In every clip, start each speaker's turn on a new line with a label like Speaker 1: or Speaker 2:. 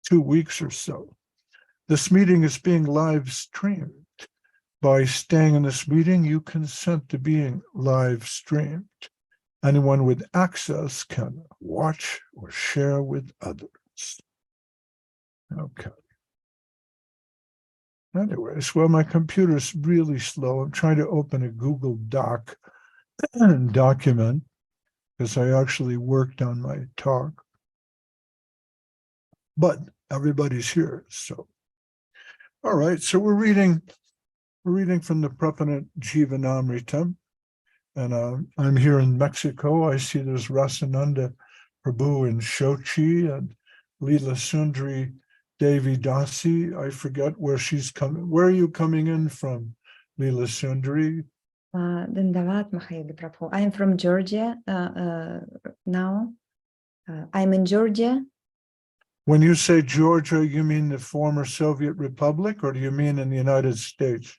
Speaker 1: 2 weeks or so. This meeting is being live streamed. By staying in this meeting, you consent to being live streamed. Anyone with access can watch or share with others. Okay. Anyways, well, my computer's really slow. I'm trying to open a Google Doc document because I actually worked on my talk. But everybody's here, so. All right, so we're reading from the Prapanna Jivanamritam. And I'm here in Mexico. I see there's Rasananda Prabhu in Shochi and Leela Sundari Devi Dasi. I forget where she's coming. Where are you coming in from, Leela Sundari?
Speaker 2: Dandavat Mahayagi Prabhu. I'm from Georgia now. I'm in Georgia.
Speaker 1: When you say Georgia, you mean the former Soviet Republic, or do you mean in the United States?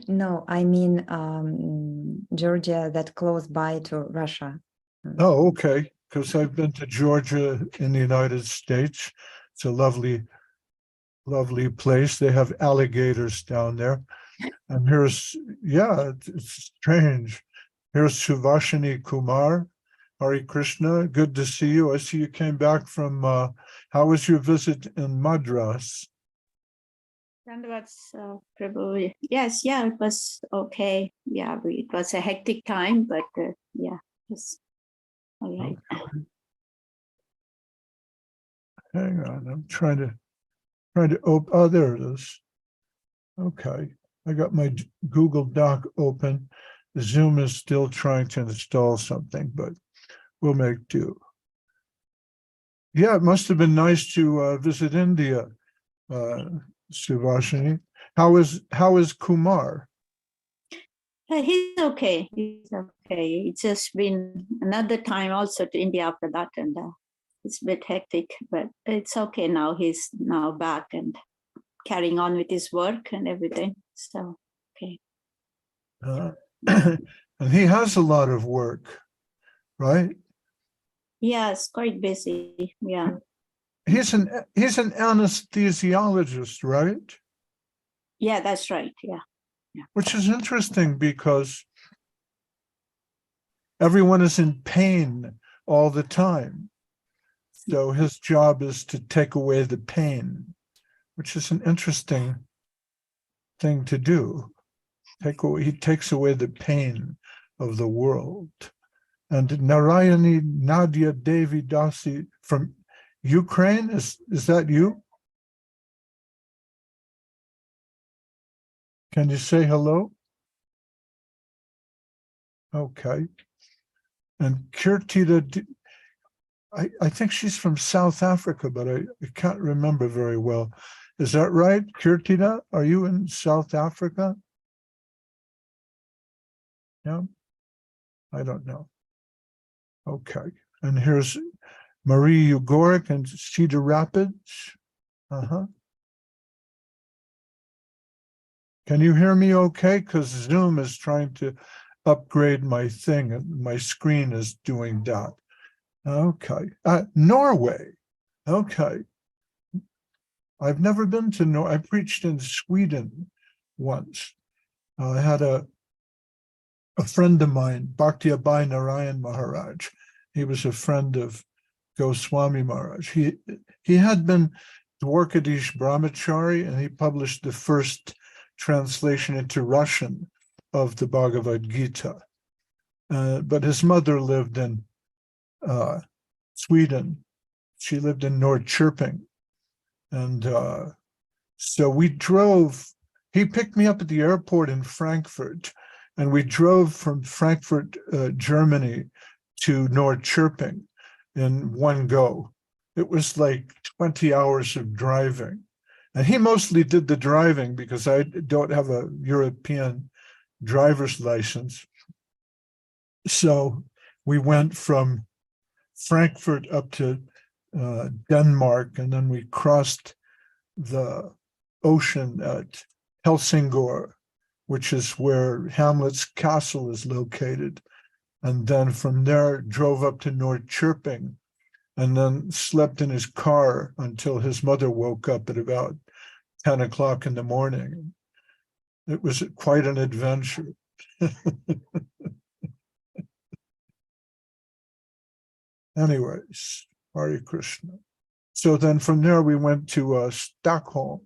Speaker 2: No, I mean Georgia that close by to Russia.
Speaker 1: Oh, okay. Because I've been to Georgia in the United States. It's a lovely, lovely place. They have alligators down there. And here's, yeah, it's strange. Here's Suvashini Kumar. Hare Krishna, good to see you. I see you came back from, how was your visit in Madras?
Speaker 3: Dandavats, Prabhu. Yes, yeah, it was okay. Yeah, it was a hectic time, but yeah, it was all right.
Speaker 1: Okay. Hang on, I'm trying to open, oh, there it is. Okay, I got my Google Doc open. Zoom is still trying to install something, but we'll make do. Yeah, it must have been nice to visit India, Suvashini. How is Kumar?
Speaker 3: He's okay. He's okay. It's just been another time also to India after that, and it's a bit hectic, but it's okay now. He's now back and carrying on with his work and everything. So, okay.
Speaker 1: And he has a lot of work, right?
Speaker 3: Yes, quite busy. Yeah.
Speaker 1: He's an anesthesiologist, right?
Speaker 3: Yeah, that's right. Yeah. Yeah.
Speaker 1: Which is interesting because everyone is in pain all the time. So his job is to take away the pain, which is an interesting thing to do. He takes away the pain of the world. And Narayani Nadia Devi Dasi from Ukraine, is that you? Can you say hello? Okay. And Kirtida, I think she's from South Africa, but I can't remember very well. Is that right, Kirtida? Are you in South Africa? Yeah, I don't know. Okay, and here's Marie Ugoric and Cedar Rapids. Can you hear me okay? Because Zoom is trying to upgrade my thing and my screen is doing that. Okay, Norway. Okay, I've never been to Norway. I preached in Sweden once. I had a friend of mine, Bhakti Abhay Narayan Maharaj. He was a friend of Goswami Maharaj. He had been Dwarkadish Brahmachari, and he published the first translation into Russian of the Bhagavad Gita. But his mother lived in Sweden. She lived in Norrköping. And so we drove, he picked me up at the airport in Frankfurt, and we drove from Frankfurt, Germany to Norrköping in one go. It was like 20 hours of driving. And he mostly did the driving because I don't have a European driver's license. So we went from Frankfurt up to Denmark, and then we crossed the ocean at Helsingør, which is where Hamlet's castle is located. And then from there drove up to Norrköping and then slept in his car until his mother woke up at about 10 o'clock in the morning. It was quite an adventure. Anyways, Hare Krishna. So then from there we went to Stockholm,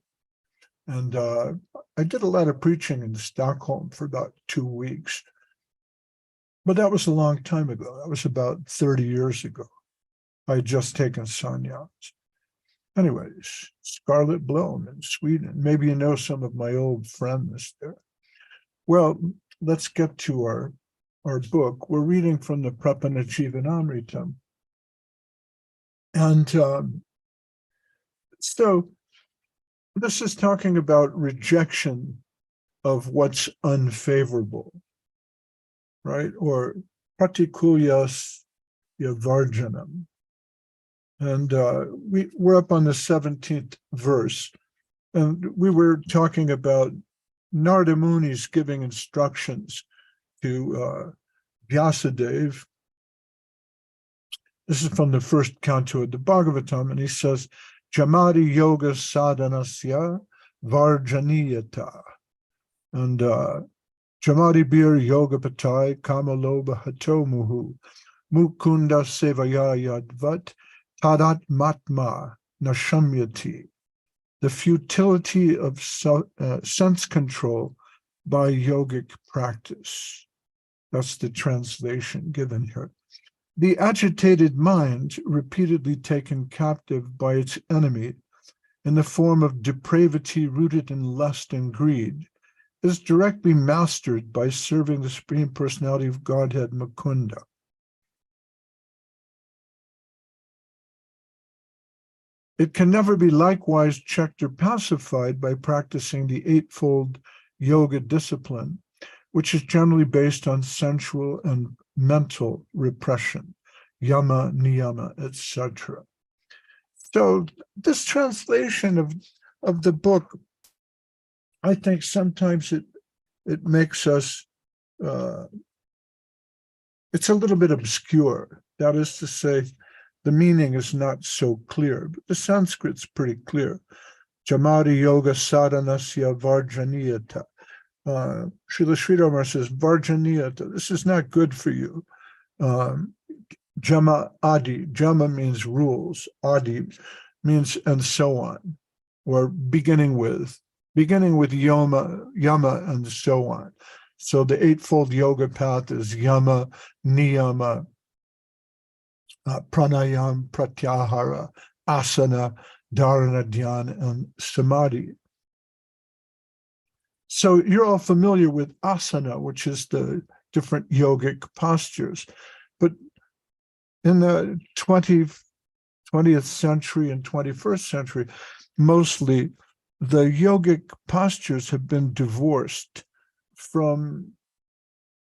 Speaker 1: and I did a lot of preaching in Stockholm for about 2 weeks. But that was a long time ago. That was about 30 years ago. I had just taken sannyas. Anyways, Scarlet Blom in Sweden. Maybe you know some of my old friends there. Well, let's get to our book. We're reading from the Prapanajivanamritam. And so this is talking about rejection of what's unfavorable, right? Or pratikulyas yavarjanam. And we're up on the 17th verse, and we were talking about Narada Muni's giving instructions to Vyasadeva. This is from the first canto of the Bhagavatam, and he says, Jamadi yoga sadhanasya varjaniyata. And Jamadi bir yoga patai kamaloba hatomuhu mukunda sevaya yadvat tadat matma nashamyati. The futility of sense control by yogic practice. That's the translation given here. The agitated mind, repeatedly taken captive by its enemy in the form of depravity rooted in lust and greed, is directly mastered by serving the Supreme Personality of Godhead, Mukunda. It can never be likewise checked or pacified by practicing the eightfold yoga discipline, which is generally based on sensual and mental repression, yama, niyama, etc. So this translation of the book, I think sometimes it makes us, it's a little bit obscure. That is to say, the meaning is not so clear, but the Sanskrit's pretty clear. Jamadi yoga sadhanasya varjaniyata. Srila Sridhar says, varjaniyata, this is not good for you. Jama adi, jama means rules, adi means and so on, or beginning with yama and so on. So the eightfold yoga path is yama, niyama, pranayam, pratyahara, asana, dharana, dhyana, and samadhi. So you're all familiar with asana, which is the different yogic postures. But in the 20th century and 21st century, mostly the yogic postures have been divorced from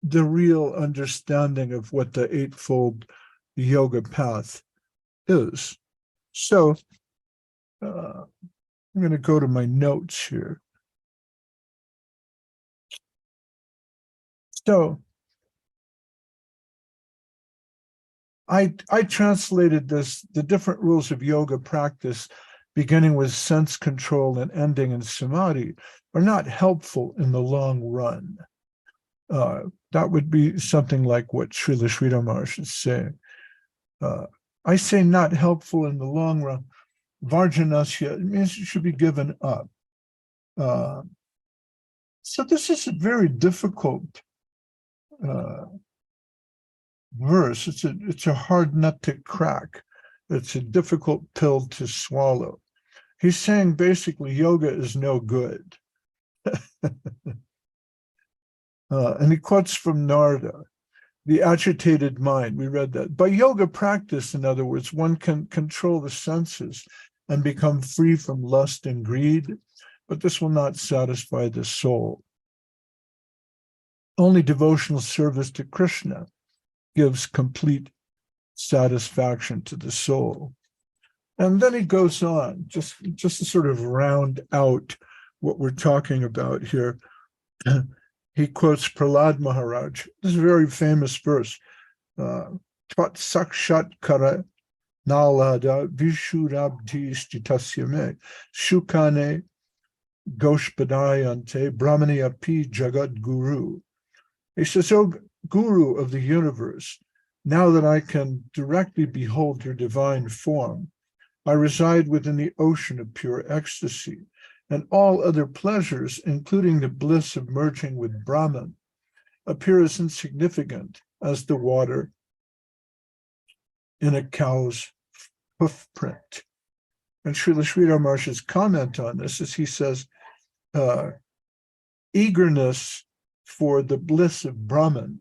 Speaker 1: the real understanding of what the eightfold yoga path is. So I'm going to go to my notes here. So I translated this, the different rules of yoga practice, beginning with sense control and ending in samadhi, are not helpful in the long run. That would be something like what Srila Sridhar Maharaj is saying. I say not helpful in the long run. Varjanasya, it means it should be given up. So this is a very difficult verse. It's a hard nut to crack. It's a difficult pill to swallow. He's saying basically yoga is no good. And he quotes from Narada, the agitated mind. We read that. By yoga practice, in other words, one can control the senses and become free from lust and greed, but this will not satisfy the soul. Only devotional service to Krishna gives complete satisfaction to the soul. And then he goes on, just to sort of round out what we're talking about here. He quotes Prahlad Maharaj. This is a very famous verse. Tvat sakshat kara Nalada Vishurabdi Stitasyame Shukane Goshpadayante Brahmani Api Jagat Guru. He says, "O Guru of the universe, now that I can directly behold your divine form, I reside within the ocean of pure ecstasy, and all other pleasures, including the bliss of merging with Brahman, appear as insignificant as the water in a cow's hoof print." And Srila Sridhar Maharaj's comment on this is he says, eagerness for the bliss of Brahman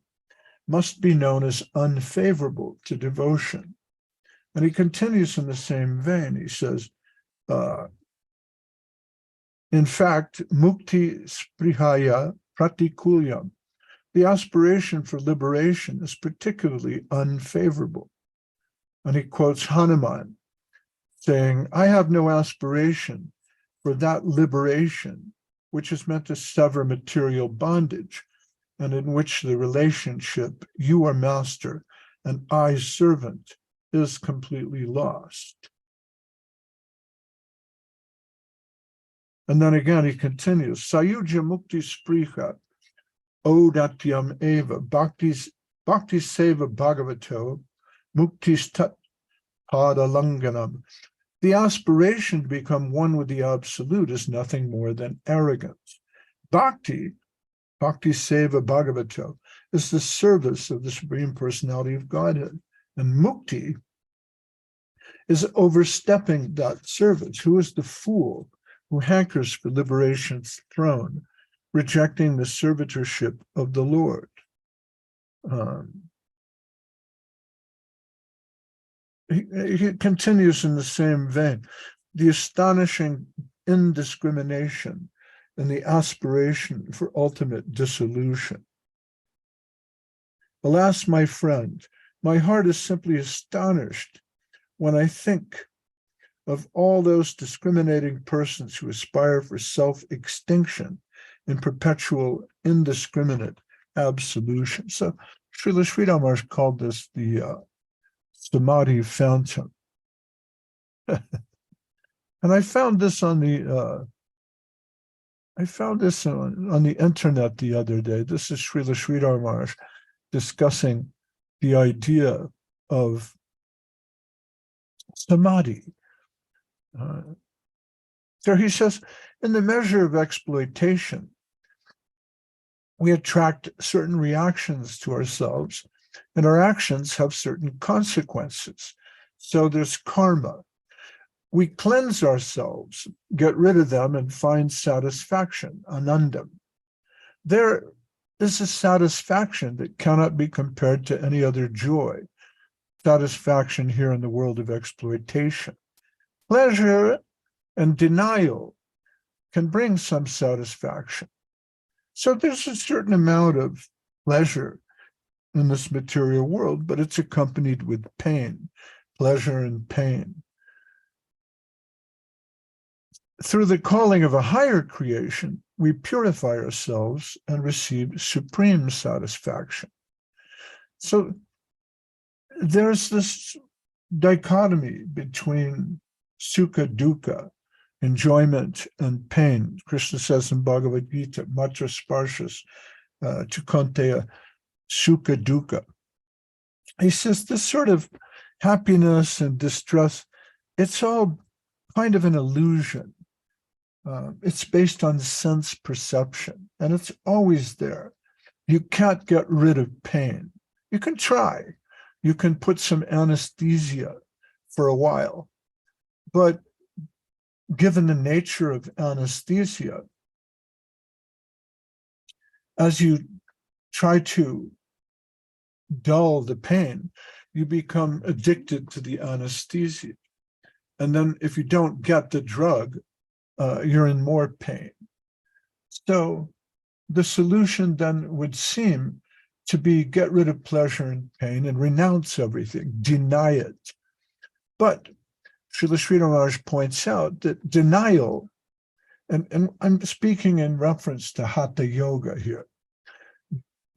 Speaker 1: must be known as unfavorable to devotion. And he continues in the same vein. He says, in fact, mukti sprihaya pratikulyam, the aspiration for liberation is particularly unfavorable. And he quotes Hanuman saying, I have no aspiration for that liberation which is meant to sever material bondage, and in which the relationship, you are master and I servant, is completely lost. And then again he continues, Sayuja mukti spriha odatyam eva bhakti seva bhagavato muktis tat padalanganam. The aspiration to become one with the absolute is nothing more than arrogance. Bhakti seva bhagavato, is the service of the Supreme Personality of Godhead. And mukti is overstepping that service. Who is the fool who hankers for liberation's throne, rejecting the servitorship of the Lord? He continues in the same vein. The astonishing indiscrimination and the aspiration for ultimate dissolution. Alas, my friend, my heart is simply astonished when I think of all those discriminating persons who aspire for self-extinction in perpetual indiscriminate absolution. So Srila Sridhar Maharaj called this the Samadhi fountain. And I found this on the on the internet the other day. This is Srila Sridhar Maharaj discussing the idea of samadhi. So he says, in the measure of exploitation, we attract certain reactions to ourselves, and our actions have certain consequences. So there's karma. We cleanse ourselves, get rid of them, and find satisfaction, anandam. There is a satisfaction that cannot be compared to any other joy, satisfaction here in the world of exploitation. Pleasure and denial can bring some satisfaction. So there's a certain amount of pleasure in this material world, but it's accompanied with pain, pleasure and pain. Through the calling of a higher creation, we purify ourselves and receive supreme satisfaction. So there's this dichotomy between sukha, dukkha, enjoyment and pain. Krishna says in Bhagavad Gita, matra sparshas tukanteya sukha dukkha. He says this sort of happiness and distress, it's all kind of an illusion. It's based on sense perception, and it's always there. You can't get rid of pain. You can try. You can put some anesthesia for a while, but given the nature of anesthesia, as you try to dull the pain, you become addicted to the anesthesia. And then if you don't get the drug, you're in more pain. So the solution then would seem to be get rid of pleasure and pain and renounce everything, deny it. But Srila Sridhar Maharaj points out that denial, and I'm speaking in reference to Hatha Yoga here,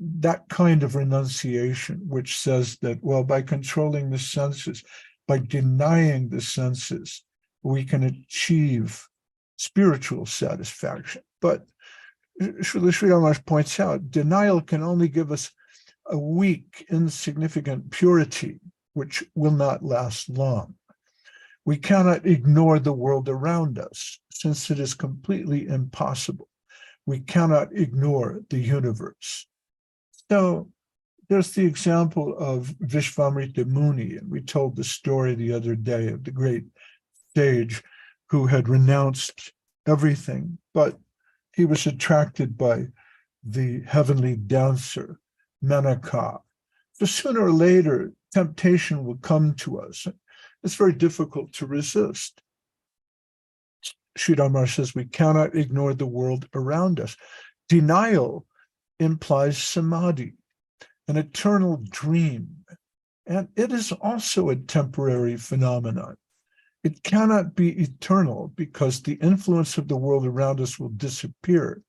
Speaker 1: that kind of renunciation, which says that, well, by controlling the senses, by denying the senses, we can achieve spiritual satisfaction. But Srila Sri Ramakrishna points out, denial can only give us a weak, insignificant purity, which will not last long. We cannot ignore the world around us, since it is completely impossible. We cannot ignore the universe. So there's the example of Vishvamrita Muni, and we told the story the other day of the great sage who had renounced everything, but he was attracted by the heavenly dancer, Menaka. So sooner or later, temptation will come to us. It's very difficult to resist. Sri Damar says we cannot ignore the world around us. Denial implies samadhi, an eternal dream, and it is also a temporary phenomenon. It cannot be eternal because the influence of the world around us will disappear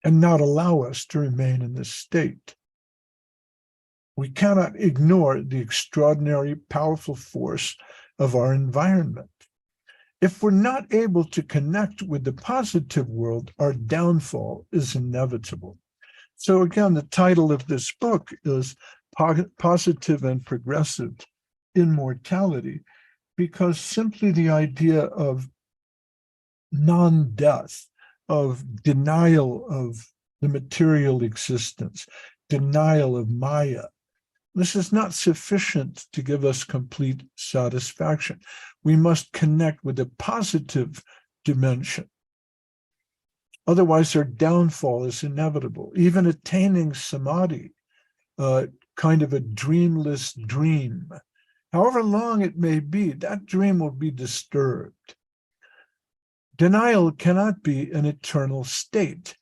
Speaker 1: and not allow us to remain in this state. We cannot ignore the extraordinary, powerful force of our environment. If we're not able to connect with the positive world, our downfall is inevitable. So again, the title of this book is Positive and Progressive Immortality, because simply the idea of non-death, of denial of the material existence, denial of Maya, this is not sufficient to give us complete satisfaction. We must connect with a positive dimension. Otherwise, our downfall is inevitable. Even attaining samadhi, kind of a dreamless dream, however long it may be, that dream will be disturbed. Denial cannot be an eternal state,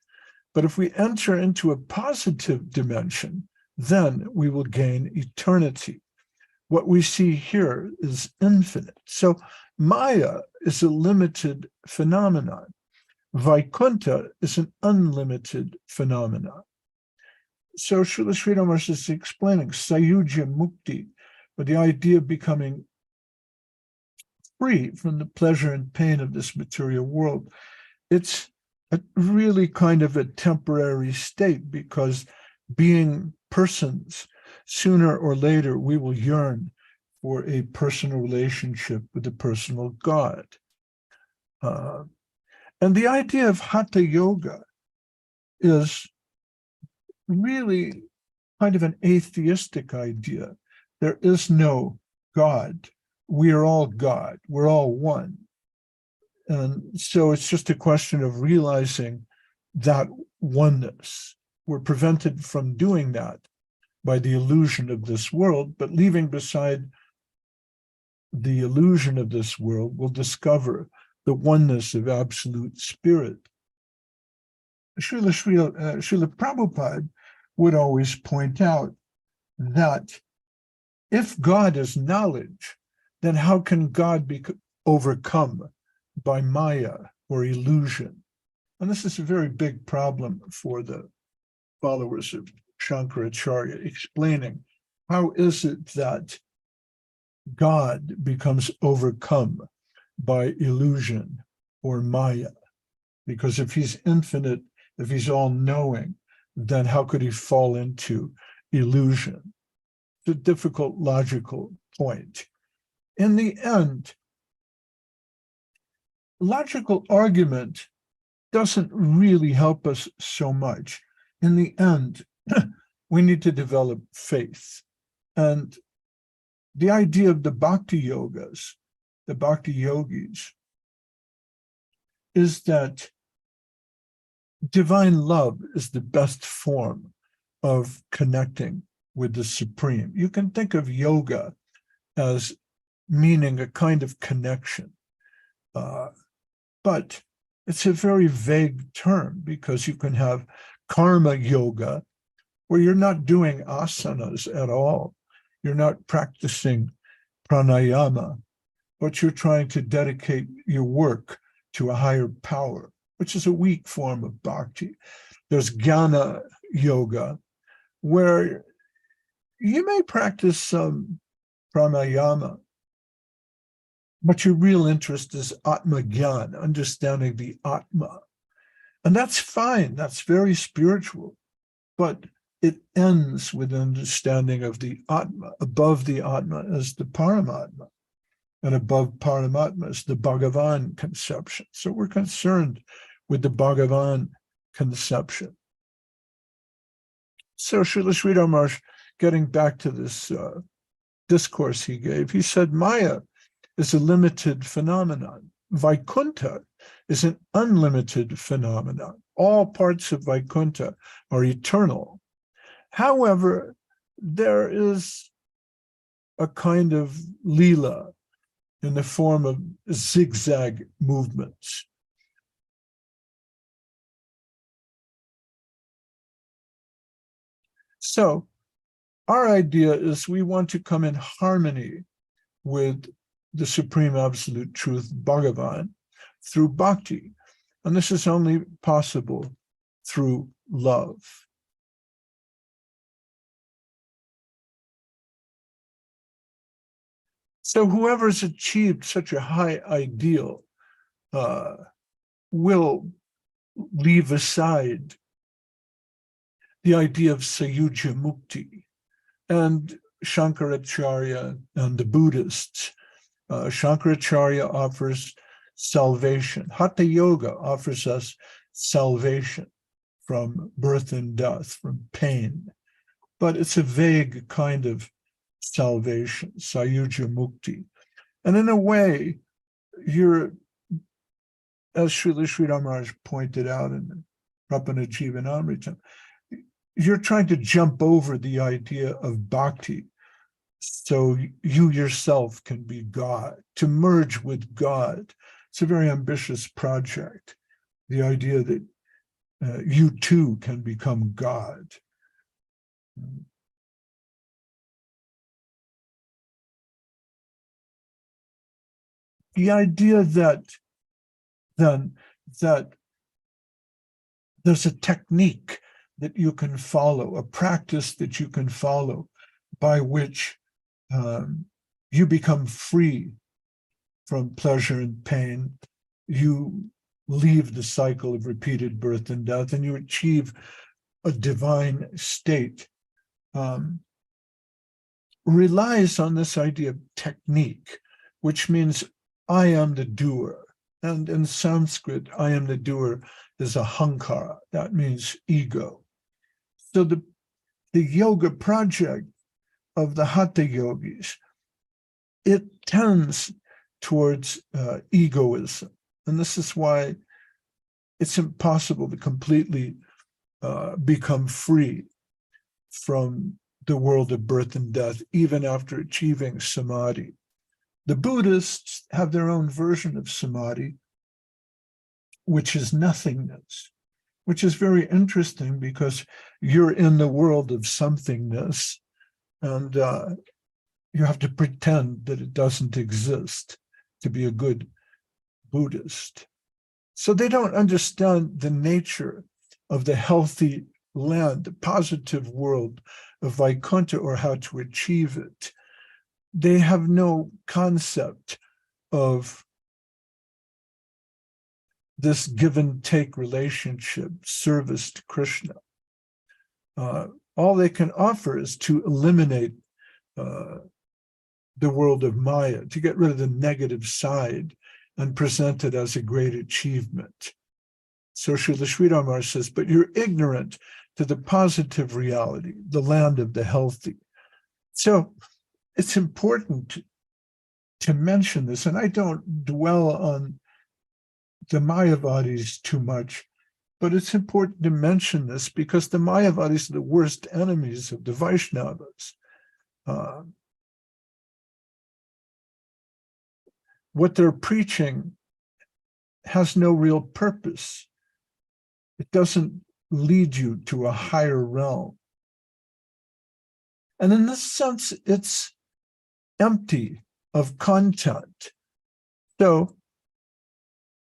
Speaker 1: but if we enter into a positive dimension, then we will gain eternity. What we see here is infinite. So Maya is a limited phenomenon. Vaikuntha is an unlimited phenomenon. So Srila Sri Ramakrishna is explaining Sayuja Mukti, or the idea of becoming free from the pleasure and pain of this material world. It's really kind of a temporary state, because being persons, sooner or later we will yearn for a personal relationship with the personal God. And the idea of Hatha Yoga is really kind of an atheistic idea. There is no God. We are all God. We're all one. And so it's just a question of realizing that oneness. We're prevented from doing that by the illusion of this world, but leaving beside the illusion of this world, we'll discover the oneness of absolute spirit. Srila Prabhupada would always point out that if God is knowledge, then how can God be overcome by Maya or illusion? And this is a very big problem for the followers of Shankaracharya, explaining how is it that God becomes overcome by illusion or Maya? Because if he's infinite, if he's all-knowing, then how could he fall into illusion? It's a difficult logical point. In the end, logical argument doesn't really help us so much. In the end, we need to develop faith. And the idea of the bhakti yogas, the bhakti yogis, is that divine love is the best form of connecting with the Supreme. You can think of yoga as meaning a kind of connection, but it's a very vague term, because you can have karma yoga, where you're not doing asanas at all. You're not practicing pranayama, but you're trying to dedicate your work to a higher power, which is a weak form of bhakti. There's jnana yoga, where you may practice some pranayama. But your real interest is Atma Gyan, understanding the Atma. And that's fine, that's very spiritual, but it ends with understanding of the Atma. Above the Atma is the Paramatma, and above Paramatma is the Bhagavan conception. So we're concerned with the Bhagavan conception. So Srila Sridhar Maharaj, getting back to this discourse he gave, he said, Maya is a limited phenomenon. Vaikuntha is an unlimited phenomenon. All parts of Vaikuntha are eternal. However, there is a kind of lila in the form of zigzag movements. So our idea is we want to come in harmony with the Supreme Absolute Truth, Bhagavan, through bhakti. And this is only possible through love. So whoever's achieved such a high ideal will leave aside the idea of Sayuja Mukti. And Shankaracharya and the Buddhists, Shankaracharya offers salvation. Hatha Yoga offers us salvation from birth and death, from pain. But it's a vague kind of salvation, Sayuja Mukti. And in a way, you're, as Srila Sridhar Maharaj pointed out in Rapana Jivanamritam, you're trying to jump over the idea of bhakti so you yourself can be God, to merge with God. It's a very ambitious project, the idea that you too can become God. The idea that then that there's a technique that you can follow, a practice that you can follow by which you become free from pleasure and pain, you leave the cycle of repeated birth and death, and you achieve a divine state, relies on this idea of technique, which means I am the doer. And in Sanskrit, I am the doer is ahankara. That means ego. So the yoga project of the Hatha yogis, it tends towards egoism. And this is why it's impossible to completely become free from the world of birth and death, even after achieving samadhi. The Buddhists have their own version of samadhi, which is nothingness, which is very interesting because you're in the world of somethingness, and you have to pretend that it doesn't exist to be a good Buddhist. So they don't understand the nature of the healthy land, the positive world of Vaikuntha, or how to achieve it. They have no concept of this give and take relationship, service to Krishna. All they can offer is to eliminate the world of Maya, to get rid of the negative side and present it as a great achievement. So Srila Sridhar Maharaj says, but you're ignorant to the positive reality, the land of the healthy. So it's important to mention this, and I don't dwell on the Mayavadis too much, but it's important to mention this because the Mayavadis are the worst enemies of the Vaishnavas. What they're preaching has no real purpose. It doesn't lead you to a higher realm. And in this sense, it's empty of content. So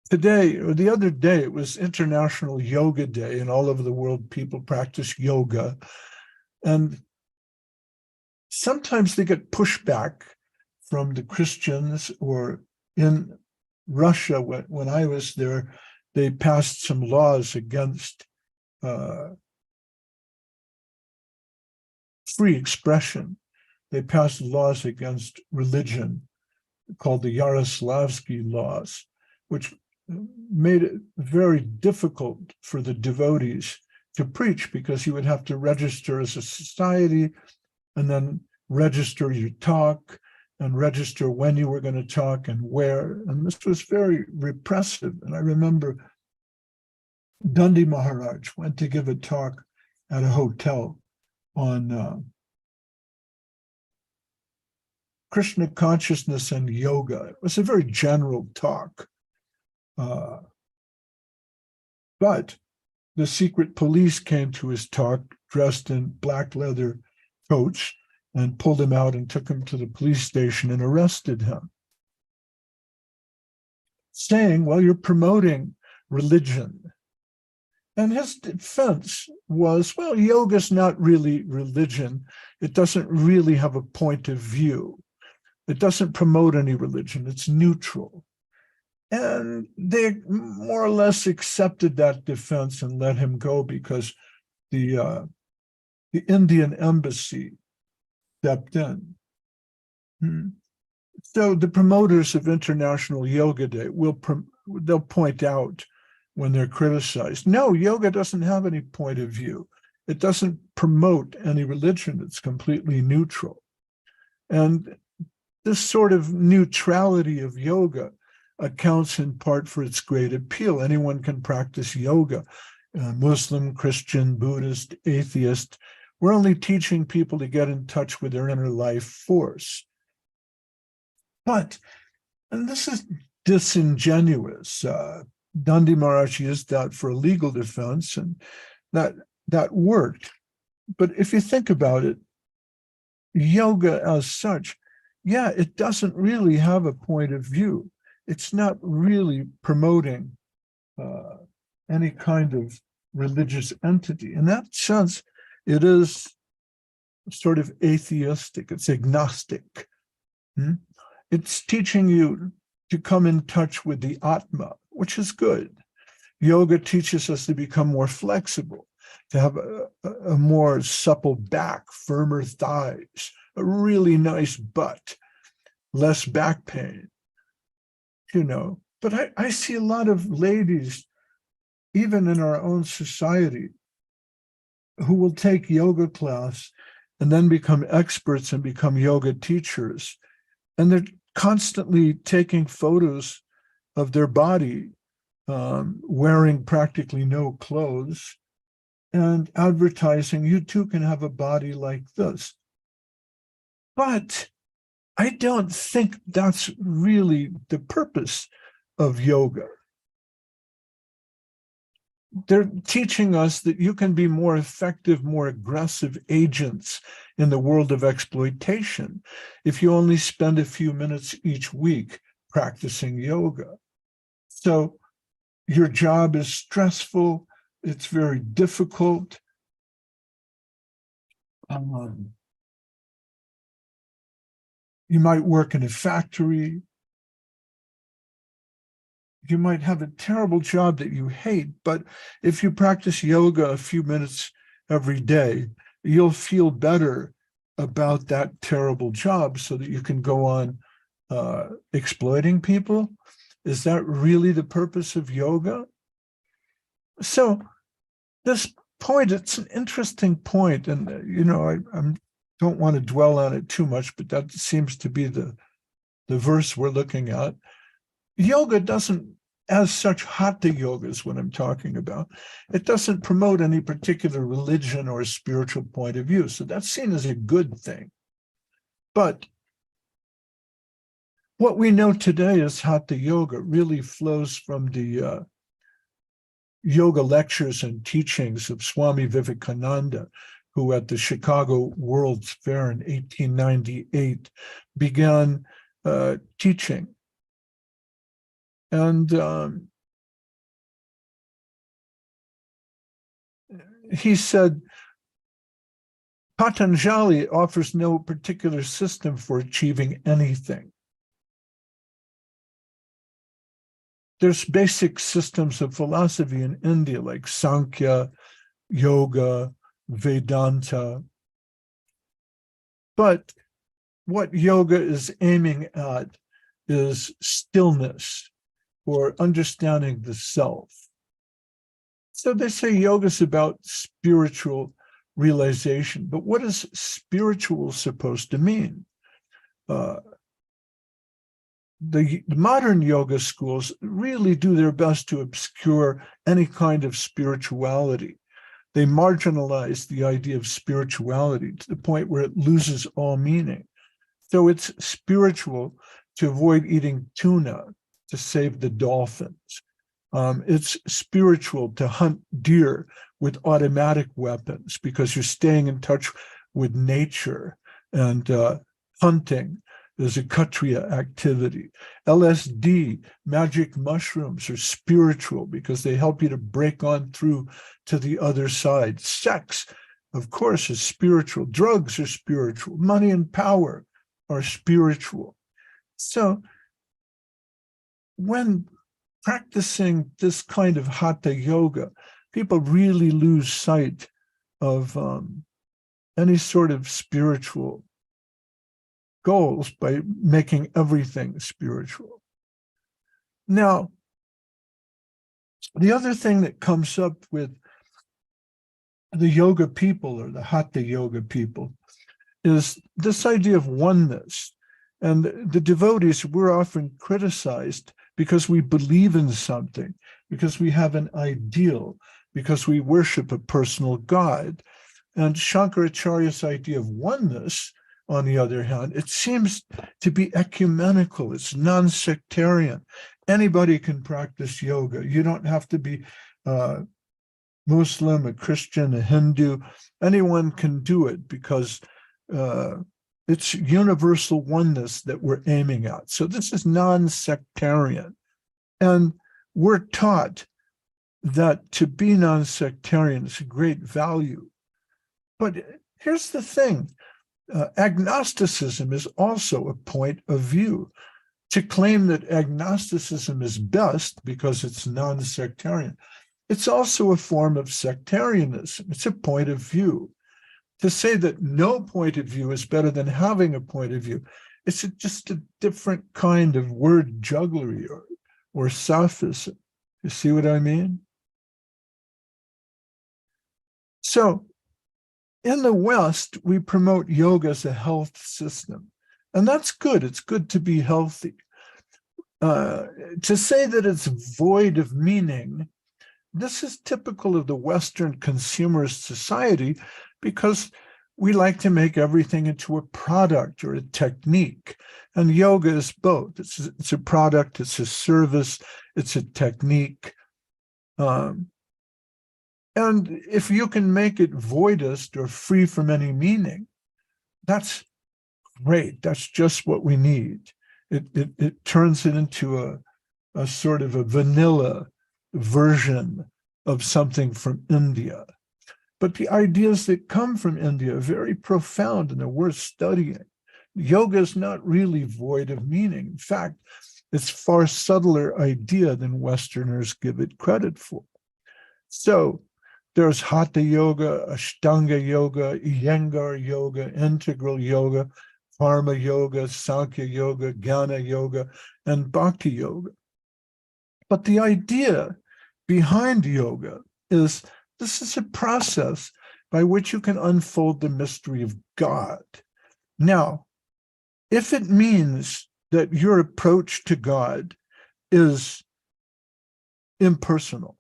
Speaker 1: today, or the other day, it was International Yoga Day, and all over the world people practice yoga. And sometimes they get pushback from the Christians, or in Russia, when I was there, they passed some laws against free expression. They passed laws against religion called the Yaroslavsky laws, which made it very difficult for the devotees to preach, because you would have to register as a society and then register your talk and register when you were going to talk and where. And this was very repressive. And I remember Dandi Maharaj went to give a talk at a hotel on Krishna consciousness and yoga. It was a very general talk. But the secret police came to his talk dressed in black leather coats and pulled him out and took him to the police station and arrested him, saying, well, you're promoting religion. And his defense was, well, yoga's not really religion. It doesn't really have a point of view. It doesn't promote any religion. It's neutral. And they more or less accepted that defense and let him go, because the Indian embassy stepped in. So the promoters of International Yoga Day they'll point out when they're criticized, no, yoga doesn't have any point of view. It doesn't promote any religion. It's completely neutral. And this sort of neutrality of yoga accounts in part for its great appeal. Anyone can practice yoga, Muslim, Christian, Buddhist, atheist. We're only teaching people to get in touch with their inner life force. But, and this is disingenuous, Dandi Maharaj used that for a legal defense, and that worked. But if you think about it, yoga as such, yeah, it doesn't really have a point of view. It's not really promoting any kind of religious entity. In that sense, it is sort of atheistic, it's agnostic. It's teaching you to come in touch with the Atma, which is good. Yoga teaches us to become more flexible, to have a more supple back, firmer thighs, a really nice butt, less back pain, But I see a lot of ladies, even in our own society, who will take yoga class and then become experts and become yoga teachers. And they're constantly taking photos of their body, wearing practically no clothes, and advertising, you too can have a body like this. But I don't think that's really the purpose of yoga. They're teaching us that you can be more effective, more aggressive agents in the world of exploitation if you only spend a few minutes each week practicing yoga. So your job is stressful, it's very difficult. You might work in a factory. You might have a terrible job that you hate, but if you practice yoga a few minutes every day, you'll feel better about that terrible job so that you can go on exploiting people. Is that really the purpose of yoga? So this point, it's an interesting point, and I don't want to dwell on it too much, but that seems to be the verse we're looking at. Yoga doesn't, as such, hatha yoga is what I'm talking about. It doesn't promote any particular religion or spiritual point of view. So that's seen as a good thing. But what we know today as hatha yoga really flows from the yoga lectures and teachings of Swami Vivekananda, who at the Chicago World's Fair in 1898 began teaching. And he said, Patanjali offers no particular system for achieving anything. There's basic systems of philosophy in India like Sankhya, Yoga, Vedanta. But what yoga is aiming at is stillness or understanding the self. So they say yoga is about spiritual realization, but what is spiritual supposed to mean? The modern yoga schools really do their best to obscure any kind of spirituality. They marginalize the idea of spirituality to the point where it loses all meaning. So it's spiritual to avoid eating tuna to save the dolphins. It's spiritual to hunt deer with automatic weapons because you're staying in touch with nature, and hunting is a Kshatriya activity. LSD, magic mushrooms, are spiritual because they help you to break on through to the other side. Sex, of course, is spiritual. Drugs are spiritual. Money and power are spiritual. So when practicing this kind of hatha yoga, people really lose sight of any sort of spiritual goals by making everything spiritual. Now, the other thing that comes up with the yoga people or the hatha yoga people is this idea of oneness. And the devotees, we're often criticized because we believe in something, because we have an ideal, because we worship a personal God. And Shankaracharya's idea of oneness, on the other hand, it seems to be ecumenical. It's non-sectarian. Anybody can practice yoga. You don't have to be Muslim, a Christian, a Hindu. Anyone can do it because it's universal oneness that we're aiming at. So this is non-sectarian. And we're taught that to be non-sectarian is a great value. But here's the thing. Agnosticism is also a point of view. To claim that agnosticism is best because it's non-sectarian, it's also a form of sectarianism. It's a point of view. To say that no point of view is better than having a point of view, it's just a different kind of word jugglery or sophism. You see what I mean? So in the West, we promote yoga as a health system. And that's good. It's good to be healthy. To say that it's void of meaning, this is typical of the Western consumerist society because we like to make everything into a product or a technique. And yoga is both. It's a product, it's a service, it's a technique. And if you can make it voidist or free from any meaning, that's great. That's just what we need. It turns it into a sort of a vanilla version of something from India. But the ideas that come from India are very profound and they're worth studying. Yoga is not really void of meaning. In fact, it's far subtler idea than Westerners give it credit for. So there's Hatha Yoga, Ashtanga Yoga, Iyengar Yoga, Integral Yoga, Karma Yoga, Sankhya Yoga, Jnana Yoga, and Bhakti Yoga. But the idea behind yoga is this is a process by which you can unfold the mystery of God. Now, if it means that your approach to God is impersonal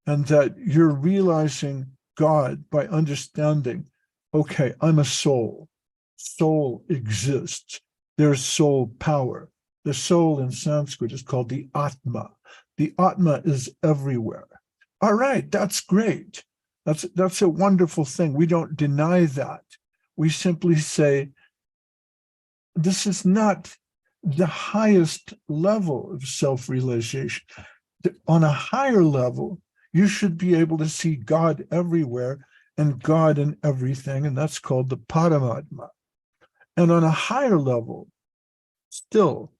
Speaker 1: and that you're realizing God by understanding, okay, I'm a soul. Soul exists. There's soul power. The soul in Sanskrit is called the Atma. The Atma is everywhere. All right, that's great. That's a wonderful thing. We don't deny that. We simply say, this is not the highest level of self-realization. On a higher level, you should be able to see God everywhere and God in everything, and that's called the Paramatma. And on a higher level, still,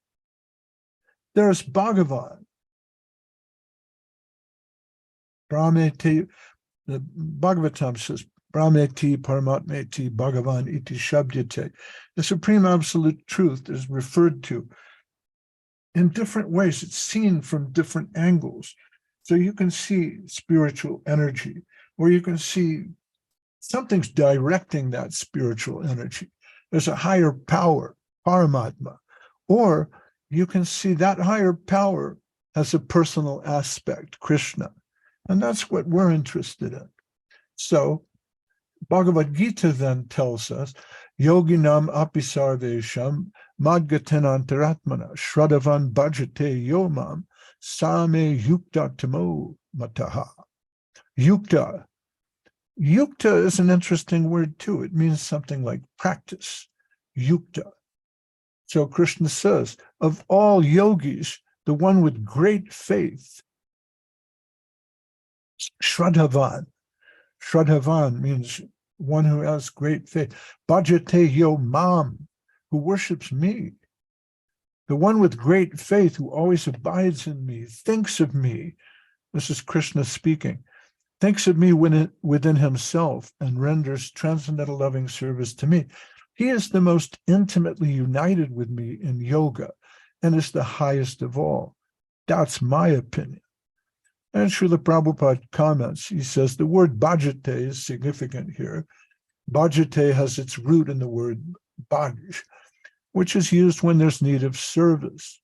Speaker 1: there's Bhagavan. Brahmeti, the Bhagavatam says, Brahmeti Paramatmeti Bhagavan iti Shabdyate. The Supreme Absolute Truth is referred to in different ways. It's seen from different angles. So you can see spiritual energy, or you can see something's directing that spiritual energy. There's a higher power, Paramatma, or you can see that higher power has a personal aspect, Krishna. And that's what we're interested in. So Bhagavad Gita then tells us, Yoginam apisarvesham madgatenantaratmana shraddhavan bhajate yomam same yukta tamo mataha. Yukta. Yukta is an interesting word too. It means something like practice. Yukta. So Krishna says, of all yogis, the one with great faith, Shraddhavan. Shraddhavan means one who has great faith. Bhajate yo mam, who worships me. The one with great faith who always abides in me, thinks of me. This is Krishna speaking. Thinks of me within himself and renders transcendental loving service to me. He is the most intimately united with me in yoga and is the highest of all. That's my opinion. And Srila Prabhupada comments, he says, the word bhajate is significant here. Bhajate has its root in the word bhaj, which is used when there's need of service.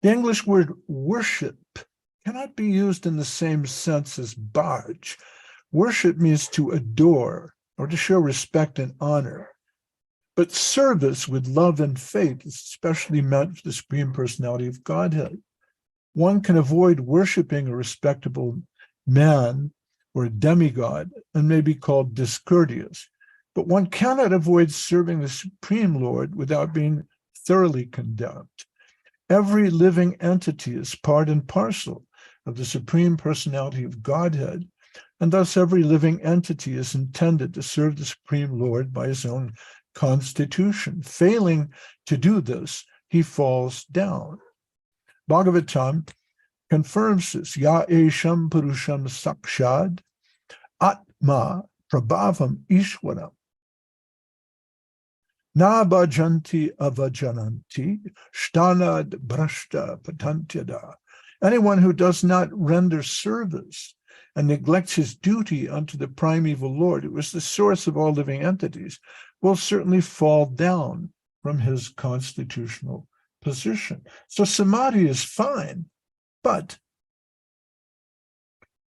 Speaker 1: The English word worship cannot be used in the same sense as bhaj. Worship means to adore or to show respect and honor. But service with love and faith is especially meant for the Supreme Personality of Godhead. One can avoid worshiping a respectable man or a demigod and may be called discourteous. But one cannot avoid serving the Supreme Lord without being thoroughly condemned. Every living entity is part and parcel of the Supreme Personality of Godhead, and thus every living entity is intended to serve the Supreme Lord by his own constitution. Failing to do this, he falls down. Bhagavatam confirms this. Ya esham purusham sakshad atma prabhavam ishwaram. Na bhajanti avajananti shtanad brashta patantyada. Anyone who does not render service and neglects his duty unto the primeval Lord, who is the source of all living entities, will certainly fall down from his constitutional position. So samadhi is fine, but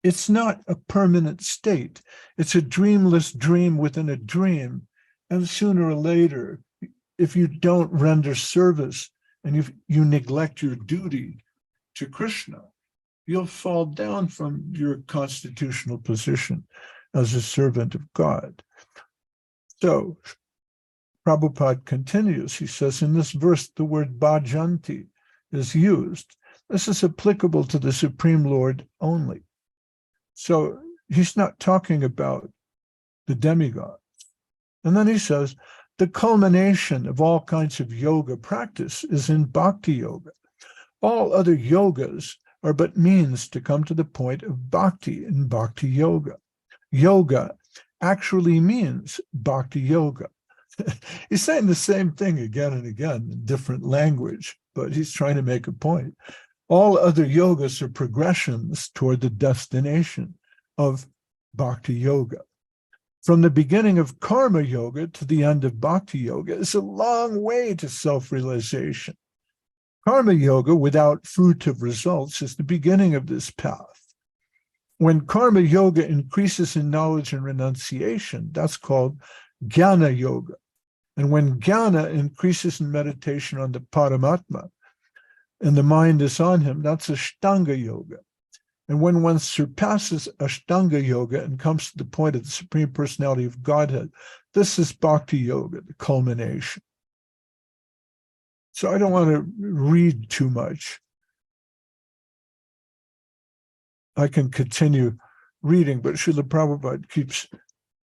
Speaker 1: it's not a permanent state. It's a dreamless dream within a dream. And sooner or later, if you don't render service and if you neglect your duty to Krishna, you'll fall down from your constitutional position as a servant of God. So Prabhupada continues. He says, in this verse, the word bhajanti is used. This is applicable to the Supreme Lord only. So he's not talking about the demigods. And then he says, the culmination of all kinds of yoga practice is in bhakti yoga. All other yogas are but means to come to the point of bhakti in bhakti yoga. Yoga actually means bhakti yoga. He's saying the same thing again and again in different language, but he's trying to make a point. All other yogas are progressions toward the destination of bhakti yoga. From the beginning of karma yoga to the end of bhakti yoga is a long way to self-realization. Karma yoga without fruitive results is the beginning of this path. When karma yoga increases in knowledge and renunciation, that's called jnana yoga. And when jnana increases in meditation on the Paramatma, and the mind is on him, that's Ashtanga yoga. And when one surpasses Ashtanga yoga and comes to the point of the Supreme Personality of Godhead, this is Bhakti yoga, the culmination. So I don't want to read too much. I can continue reading, but Srila Prabhupada keeps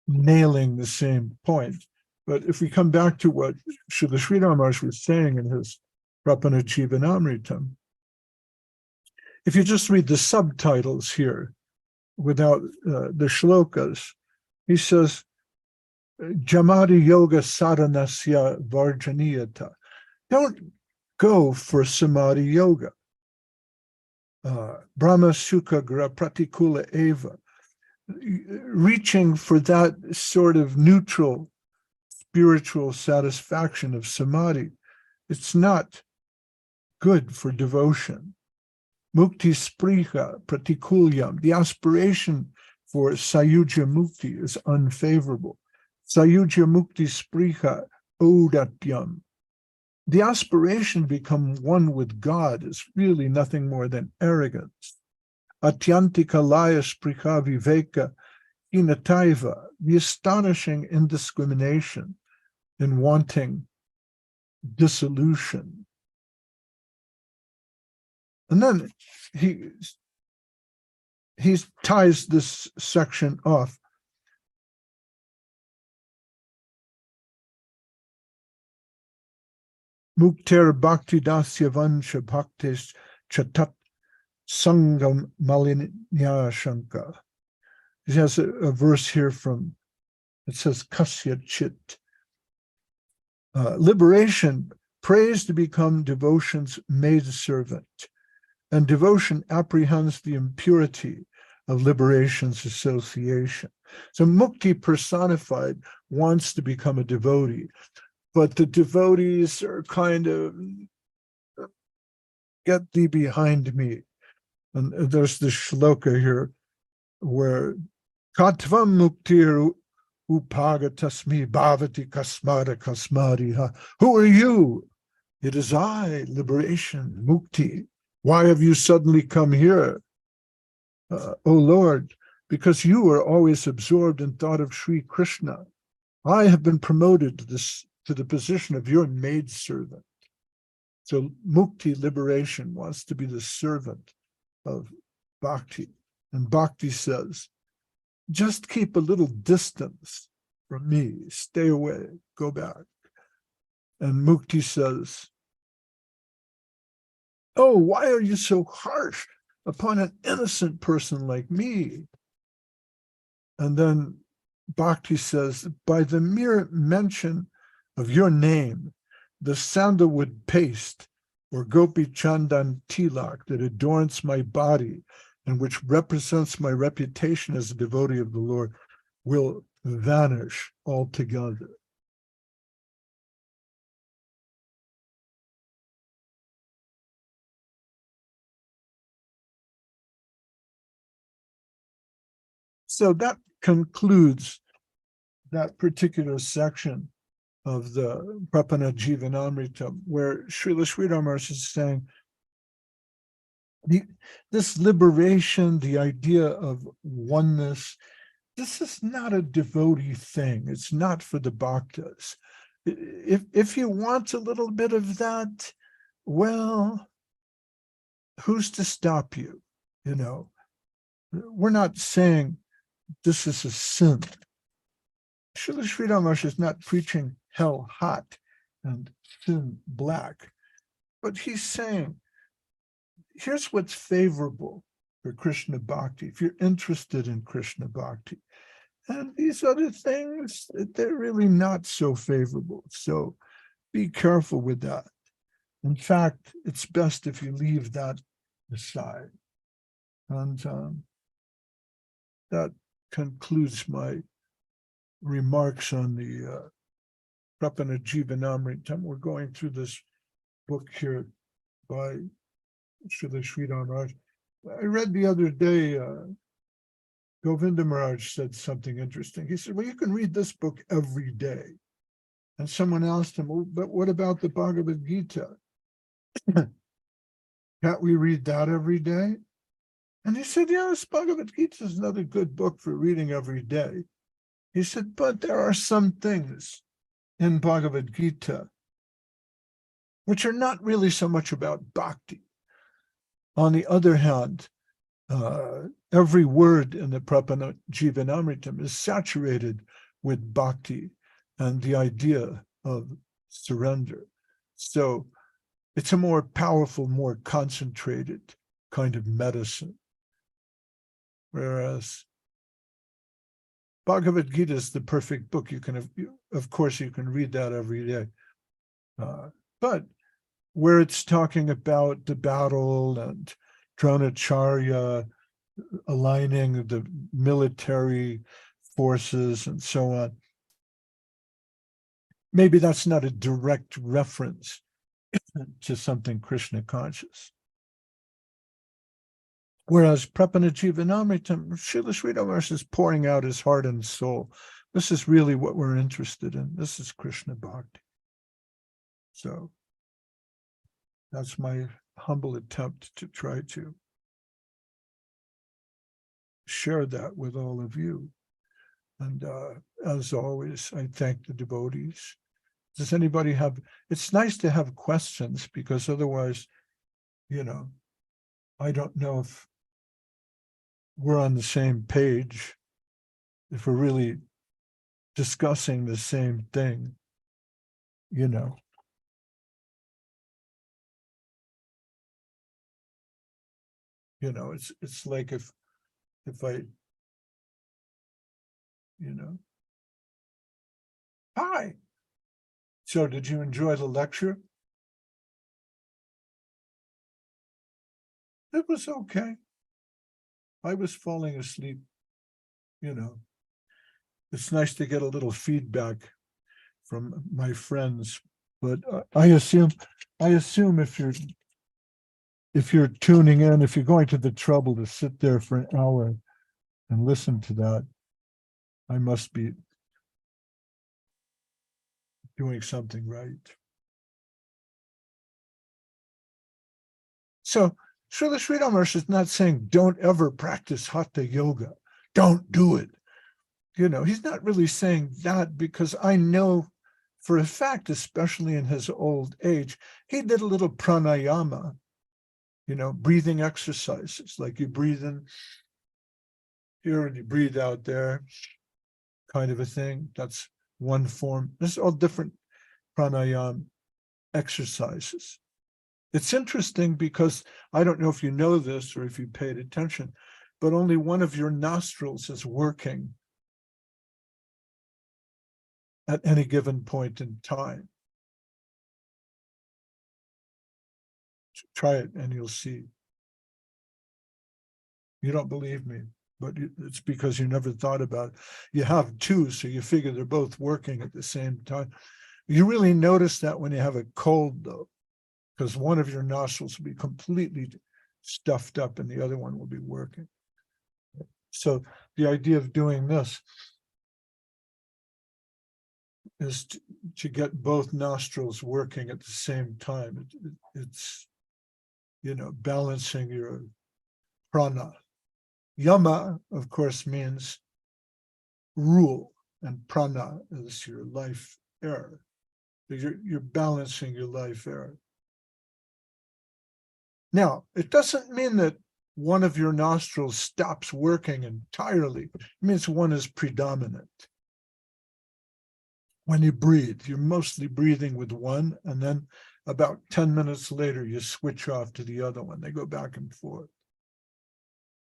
Speaker 1: nailing the same point. But if we come back to what Srila Sridhar Maharaj was saying in his Prapana Jivanamritam, if you just read the subtitles here without the shlokas, he says, Jamadi Yoga Sadhanasya Varjaniyata. Don't go for Samadhi Yoga. Brahma Sukha Gra Pratikula Eva. Reaching for that sort of neutral spiritual satisfaction of Samadhi, it's not good for devotion. Mukti Spriha Pratikulyam. The aspiration for Sayuja Mukti is unfavorable. Sayuja Mukti Spriha Odatyam. The aspiration to become one with God is really nothing more than arrogance. Atyantika Laya Spriha Viveka Inataiva. The astonishing indiscrimination in wanting dissolution. And then he ties this section off. Mukter Bhakti Dasya Vansha Bhaktis Chatat Sangam Malinya Shanka. He has a verse here it says Kasya Chit. Liberation prays to become devotion's maidservant, and devotion apprehends the impurity of liberation's association. So Mukti personified wants to become a devotee, but the devotees are kind of, get thee behind me. And there's this shloka here where Katvam Muktir Upagatasmi Bhavati Kasmada Kasmadiha. Who are you? It is I, liberation, Mukti. Why have you suddenly come here? O Lord, because you were always absorbed in thought of Sri Krishna. I have been promoted to the position of your maidservant. So Mukti, liberation, wants to be the servant of Bhakti. And Bhakti says, just keep a little distance from me. Stay away, go back. And Mukti says, oh, why are you so harsh upon an innocent person like me? And then Bhakti says, by the mere mention of your name, the sandalwood paste or gopi chandan tilak that adorns my body and which represents my reputation as a devotee of the Lord will vanish altogether. So that concludes that particular section of the Prapana Jivanamrita, where Srila Sridhar Maharaj is saying, this liberation, the idea of oneness, this is not a devotee thing. It's not for the bhaktas. If you want a little bit of that, well, who's to stop you? You know, we're not saying this is a sin. Srila Sridhar Maharaj is not preaching hell hot and sin black, but he's saying, here's what's favorable for Krishna Bhakti, if you're interested in Krishna Bhakti. And these other things, they're really not so favorable. So be careful with that. In fact, it's best if you leave that aside. And that concludes my remarks on the Prapana Jivanamrita. We're going through this book here by Srila Sridhar Maharaj. I read the other day, Govinda Maharaj said something interesting. He said, well, you can read this book every day. And someone asked him, well, but what about the Bhagavad Gita? Can't we read that every day? And he said, yes, Bhagavad Gita is another good book for reading every day. He said, but there are some things in Bhagavad Gita which are not really so much about bhakti. On the other hand, every word in the Prapanajivanamritam is saturated with bhakti and the idea of surrender. So it's a more powerful, more concentrated kind of medicine. Whereas Bhagavad Gita is the perfect book. You can, of course, you can read that every day. But where it's talking about the battle and Dronacharya aligning the military forces and so on, maybe that's not a direct reference to something Krishna conscious. Whereas Prapanajivanamritam, Srila Sridhar is pouring out his heart and soul. This is really what we're interested in. This is Krishna Bhakti. So that's my humble attempt to try to share that with all of you. And as always, I thank the devotees. Does anybody have, it's nice to have questions because otherwise, you know, I don't know if we're on the same page, if we're really discussing the same thing, you know. You know, it's like if I, you know, hi. So did you enjoy the lecture? It was okay. I was falling asleep, you know. It's nice to get a little feedback from my friends, but I assume if you're tuning in, if you're going to the trouble to sit there for an hour and listen to that, I must be doing something right. So Srila Sridhar Maharaj is not saying don't ever practice Hatha Yoga. Don't do it. You know, he's not really saying that because I know for a fact, especially in his old age, he did a little pranayama, you know, breathing exercises, like you breathe in here and you breathe out there, kind of a thing. That's one form. There's all different pranayama exercises. It's interesting because I don't know if you know this or if you paid attention, but only one of your nostrils is working at any given point in time. Try it and you'll see. You don't believe me, but it's because you never thought about it. You have two, so you figure they're both working at the same time. You really notice that when you have a cold, though, because one of your nostrils will be completely stuffed up and the other one will be working. So the idea of doing this is to get both nostrils working at the same time. It's, you know, balancing your prana. Yama, of course, means rule, and prana is your life air. You're balancing your life air. Now, it doesn't mean that one of your nostrils stops working entirely. It means one is predominant. When you breathe, you're mostly breathing with one, and then about 10 minutes later, you switch off to the other one. They go back and forth.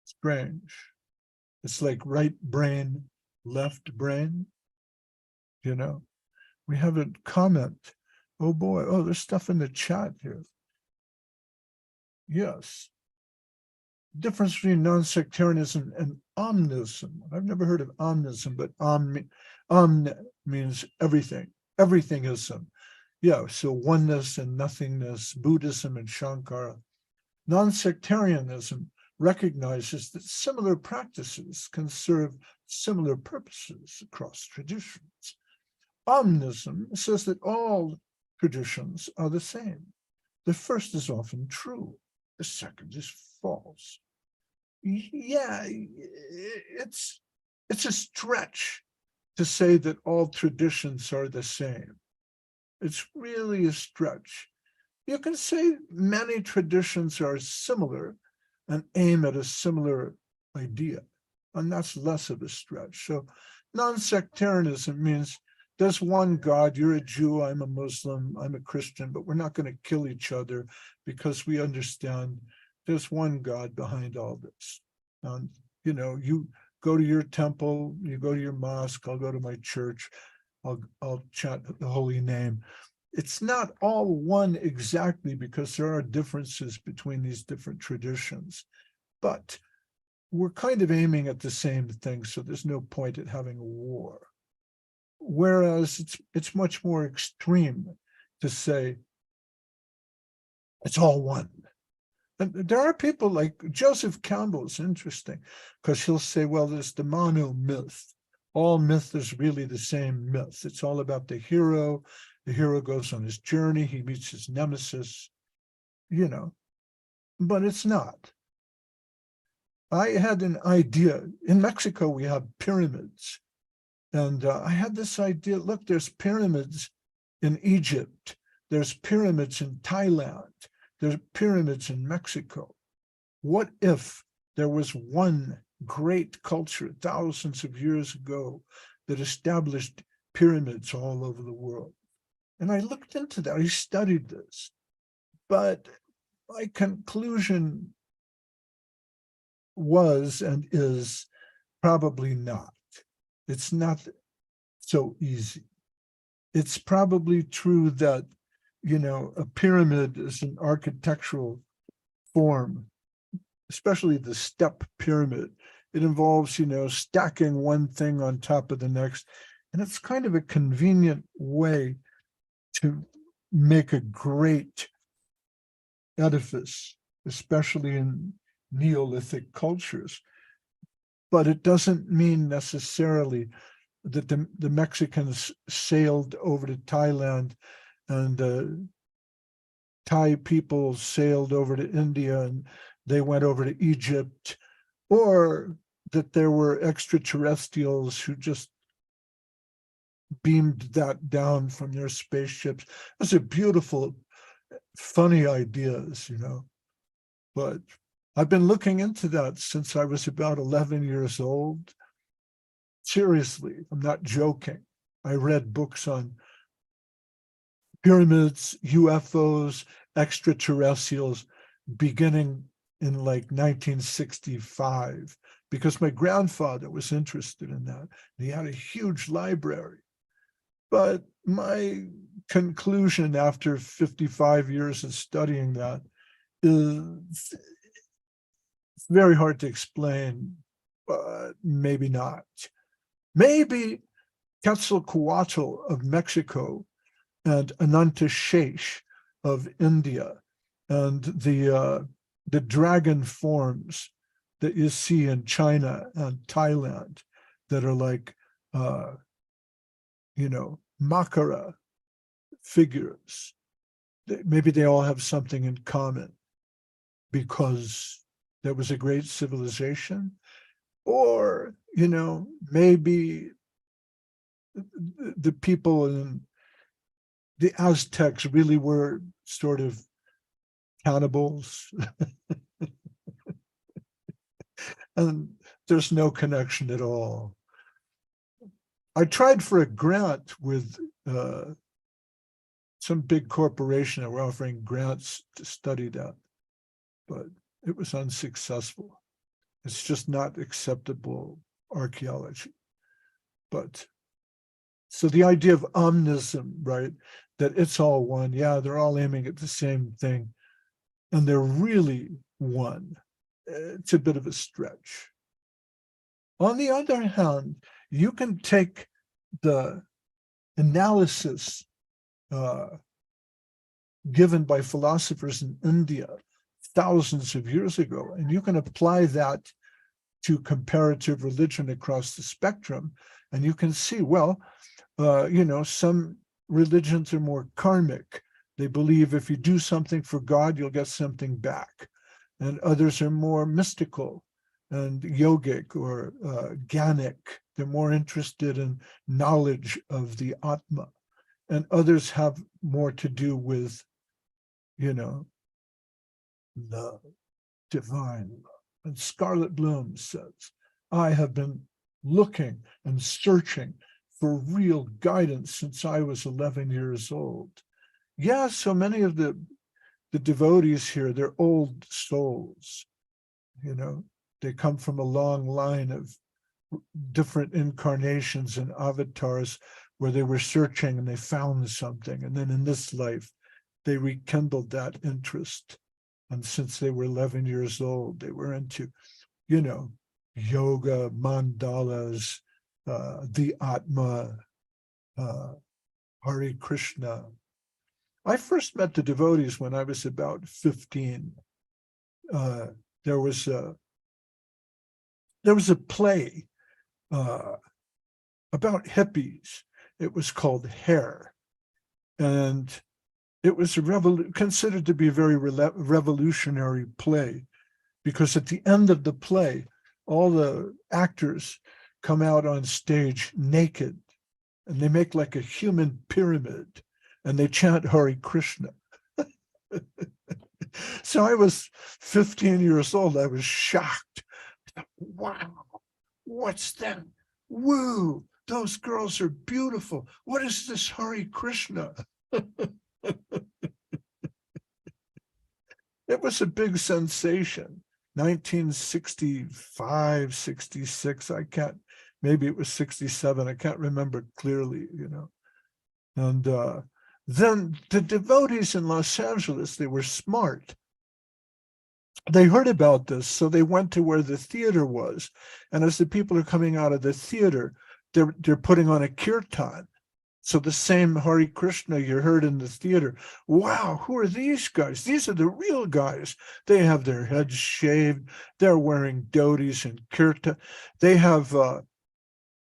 Speaker 1: Strange. It's like right brain, left brain. You know, we have a comment. Oh boy, oh, there's stuff in the chat here. Yes. Difference between non-sectarianism and omnism. I've never heard of omnism, but om means everything. Everythingism. Yeah, so oneness and nothingness, Buddhism and Shankara. Non-sectarianism recognizes that similar practices can serve similar purposes across traditions. Omnism says that all traditions are the same. The first is often true, the second is false. Yeah, it's a stretch to say that all traditions are the same. It's really a stretch. You can say many traditions are similar, and aim at a similar idea. And that's less of a stretch. So non-sectarianism means there's one God, you're a Jew, I'm a Muslim, I'm a Christian, but we're not going to kill each other because we understand there's one God behind all this. And, you know, you go to your temple, you go to your mosque, I'll go to my church, I'll chant the holy name. It's not all one exactly because there are differences between these different traditions, but we're kind of aiming at the same thing, so there's no point at having a war. Whereas it's much more extreme to say it's all one. And there are people like Joseph Campbell is interesting because he'll say, well, there's the mono myth. All myth is really the same myth. It's all about the hero. The hero goes on his journey. He meets his nemesis, you know, but it's not. I had an idea. In Mexico, we have pyramids. And I had this idea, look, there's pyramids in Egypt. There's pyramids in Thailand. There's pyramids in Mexico. What if there was one great culture thousands of years ago that established pyramids all over the world? And I looked into that, I studied this, but my conclusion was and is probably not. It's not so easy. It's probably true that, you know, a pyramid is an architectural form, especially the step pyramid. It involves, you know, stacking one thing on top of the next. And it's kind of a convenient way to make a great edifice, especially in Neolithic cultures. But it doesn't mean necessarily that the Mexicans sailed over to Thailand and Thai people sailed over to India and they went over to Egypt, or that there were extraterrestrials who just beamed that down from their spaceships. Those are beautiful, funny ideas, you know, but I've been looking into that since I was about 11 years old. Seriously, I'm not joking. I read books on pyramids, UFOs, extraterrestrials, beginning in like 1965, because my grandfather was interested in that. And he had a huge library. But my conclusion after 55 years of studying that is it's very hard to explain, but maybe not. Maybe Quetzalcoatl of Mexico and Anantasheshe of India and the dragon forms that you see in China and Thailand that are like, you know, Makara figures. Maybe they all have something in common because there was a great civilization, or, you know, maybe the people in the Aztecs really were sort of cannibals. And there's no connection at all. I tried for a grant with some big corporation that were offering grants to study that, but it was unsuccessful. It's just not acceptable archaeology. But so the idea of omnism, right? That it's all one. Yeah, they're all aiming at the same thing. And they're really one. It's a bit of a stretch. On the other hand, you can take the analysis given by philosophers in India thousands of years ago, and you can apply that to comparative religion across the spectrum, and you can see, well, you know, some religions are more karmic. They believe if you do something for God, you'll get something back. And others are more mystical and yogic or Gyanik. They're more interested in knowledge of the Atma. And others have more to do with, you know, the divine love. And Scarlet Bloom says, I have been looking and searching for real guidance since I was 11 years old. Yeah, so many of the devotees here, they're old souls, you know, they come from a long line of different incarnations and avatars where they were searching and they found something. And then in this life, they rekindled that interest. And since they were 11 years old, they were into, you know, yoga, mandalas, the Atma, Hare Krishna. I first met the devotees when I was about 15. There was a play about hippies. It was called Hair, and it was considered to be a very revolutionary play, because at the end of the play, all the actors come out on stage naked, and they make like a human pyramid, and they chant Hare Krishna. So I was 15 years old. I was shocked. Wow, what's that? Woo, those girls are beautiful. What is this Hare Krishna? It was a big sensation. 1965, 66, maybe it was 67. I can't remember clearly, you know. And then the devotees in Los Angeles, they were smart. They heard about this, so they went to where the theater was. And as the people are coming out of the theater, they're putting on a kirtan. So the same Hare Krishna you heard in the theater, wow, who are these guys? These are the real guys. They have their heads shaved. They're wearing dhotis and kirtan. They have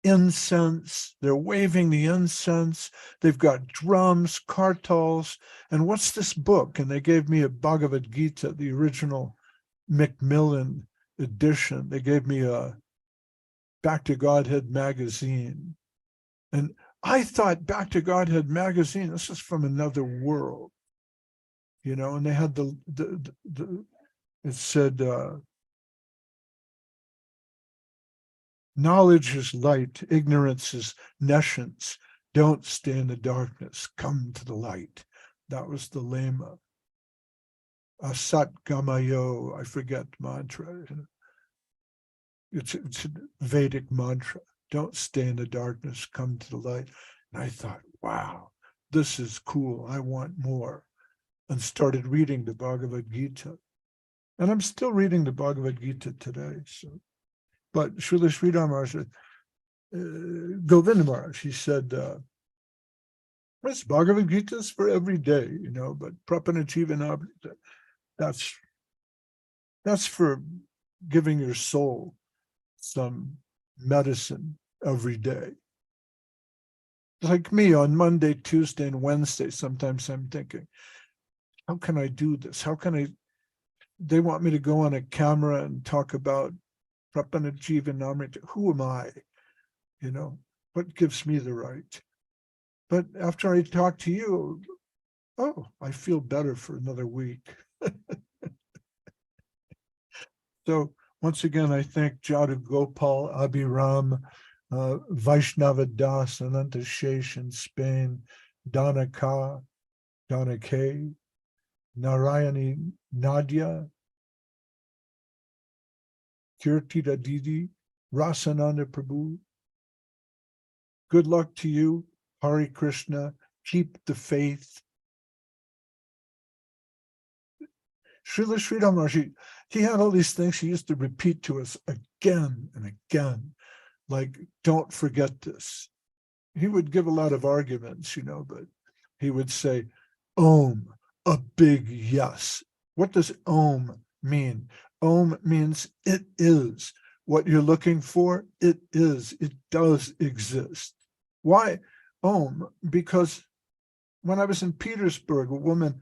Speaker 1: incense. They're waving the incense. They've got drums, kartals. And what's this book? And they gave me a Bhagavad Gita, the original Macmillan edition. They gave me a Back to Godhead magazine. And I thought Back to Godhead magazine, this is from another world, you know, and they had it said, knowledge is light, ignorance is nescience. Don't stay in the darkness, come to the light. That was the lema. Asat Gamayo, I forget mantra. It's a Vedic mantra. Don't stay in the darkness, come to the light. And I thought, wow, this is cool. I want more. And started reading the Bhagavad Gita. And I'm still reading the Bhagavad Gita today. So, but Srila Sridhar Maharaj, Govinda Maharaj, he said, this Bhagavad Gita is for every day, you know, but Prapanajivanam, that's for giving your soul some medicine every day. Like me on Monday, Tuesday, and Wednesday, sometimes I'm thinking, how can I do this? How can they want me to go on a camera and talk about Prapanajivanamrita. Who am I? You know, what gives me the right? But after I talk to you, oh, I feel better for another week. So once again, I thank Jadu Gopal, Abhiram, Vaishnava Das, Ananta Shesh in Spain, Donna K, Narayani Nadia, Kirtida Didi, Rasananda Prabhu. Good luck to you, Hare Krishna. Keep the faith. Srila Sridhar Maharaj, he had all these things he used to repeat to us again and again, like, don't forget this. He would give a lot of arguments, you know, but he would say, Om, a big yes. What does Om mean? Om means it is. What you're looking for, it is. It does exist. Why Om? Because when I was in Petersburg, a woman,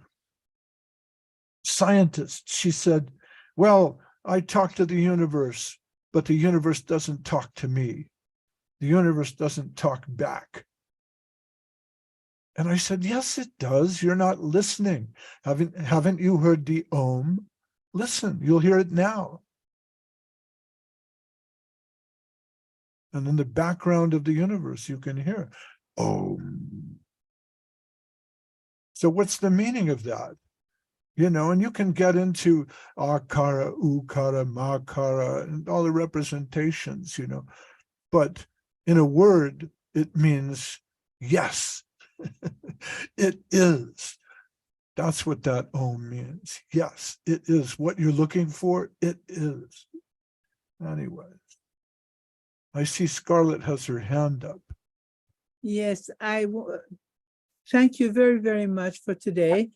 Speaker 1: scientist, she said, well, I talk to the universe, but the universe doesn't talk to me. The universe doesn't talk back. And I said, yes, it does. You're not listening. Haven't you heard the Om? listen, you'll hear it now. And in the background of the universe, you can hear, oh. So what's the meaning of that? You know, and you can get into akara, ukara, makara, and all the representations, you know. But in a word, it means yes. It is. That's what that om means. Yes, it is. What you're looking for, it is. Anyways, I see Scarlett has her hand up.
Speaker 4: Yes, thank you very, very much for today.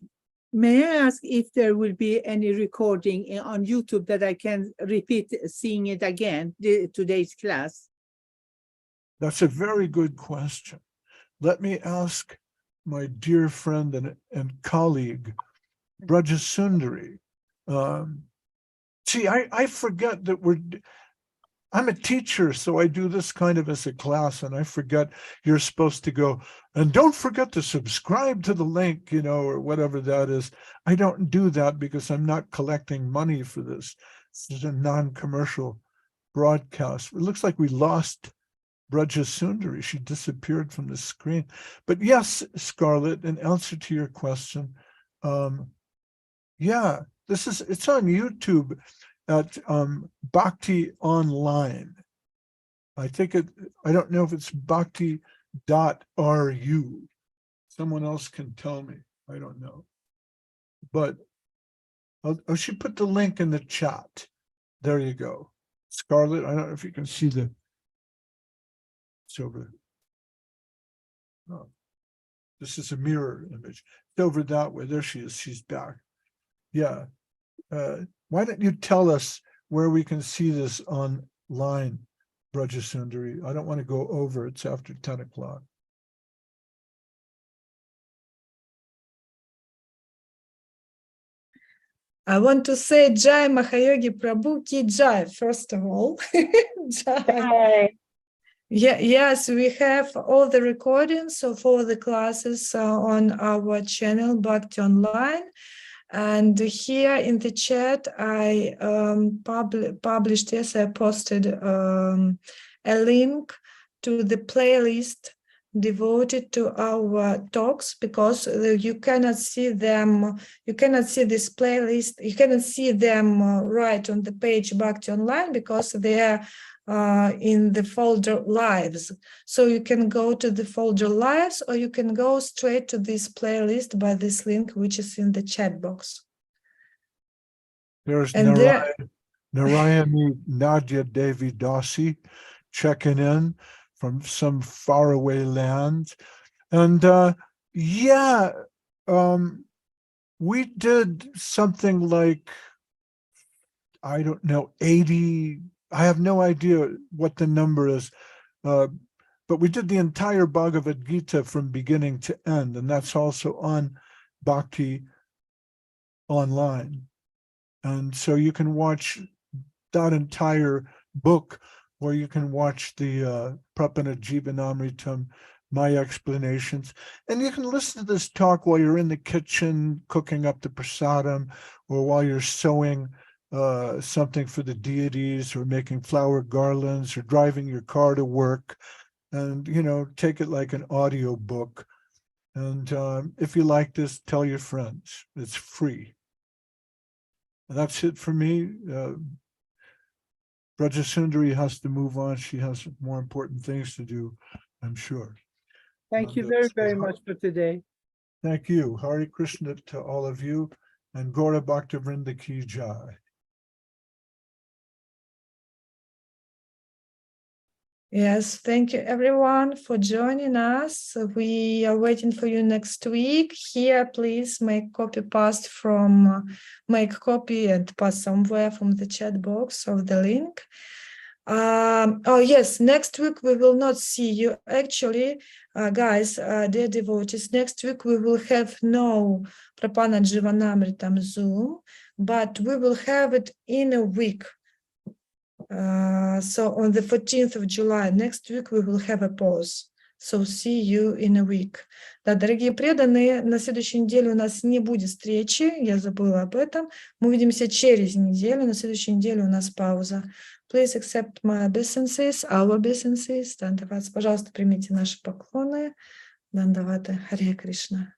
Speaker 4: May I ask if there will be any recording on YouTube that I can repeat seeing it again, today's class?
Speaker 1: That's a very good question. Let me ask my dear friend and colleague, Brajasundari. See, I forget that I'm a teacher, so I do this kind of as a class, and I forget you're supposed to go, and don't forget to subscribe to the link, you know, or whatever that is. I don't do that because I'm not collecting money for this. This is a non-commercial broadcast. It looks like we lost Brajasundari. She disappeared from the screen. But yes, Scarlett, in answer to your question, yeah, it's on YouTube at Bhakti Online. I don't know if it's bhakti.ru. Someone else can tell me. I don't know. But I should put the link in the chat. There you go. Scarlett, I don't know if you can see it's over. Oh, this is a mirror image. It's over that way. There she is. She's back. Yeah. Why don't you tell us where we can see this online, Brajasundari? I don't want to go over. It's after 10 o'clock.
Speaker 5: I want to say Jai Mahayogi Prabhu Ki Jai, first of all. Jai. Yeah, yes, we have all the recordings of all the classes on our channel, Bhakti Online. And here in the chat, I published, yes, I posted a link to the playlist devoted to our talks, because you cannot see them, you cannot see this playlist, you cannot see them right on the page Bhakti Online, because they are in the folder Lives. So you can go to the folder Lives, or you can go straight to this playlist by this link, which is in the chat box.
Speaker 1: There's
Speaker 5: And
Speaker 1: Narayani Nadia Devi Dasi checking in from some faraway land. And yeah, we did something like, I don't know, 80, I have no idea what the number is, but we did the entire Bhagavad Gita from beginning to end, and that's also on Bhakti Online. And so you can watch that entire book, or you can watch the Prapana Jivanamritam, my explanations. And you can listen to this talk while you're in the kitchen cooking up the prasadam, or while you're sewing something for the deities, or making flower garlands, or driving your car to work. And, you know, take it like an audio book. And if you like this, tell your friends. It's free. And that's it for me. Brajasundari has to move on. She has more important things to do, I'm sure.
Speaker 4: Thank you very, very much for today.
Speaker 1: Thank you. Hare Krishna to all of you, and Gaura Bhaktivinoda Ki Jai.
Speaker 5: yes, thank you everyone for joining us. We are waiting for you next week. Here, please make copy make copy and pass somewhere from the chat box of the link. Oh yes, next week we will not see you. Actually, guys, dear devotees, next week we will have no Prapana Jivanamritam Zoom, but we will have it in a week. So on the 14th of July, next week, we will have a pause. So see you in a week. Да, дорогие преданные, на следующей неделе у нас не будет встречи, я забыла об этом. Мы увидимся через неделю, на следующей неделе у нас пауза. Please accept my obeisances, our obeisances. Дандават, пожалуйста, примите наши поклоны. Дандавата, Харе Кришна.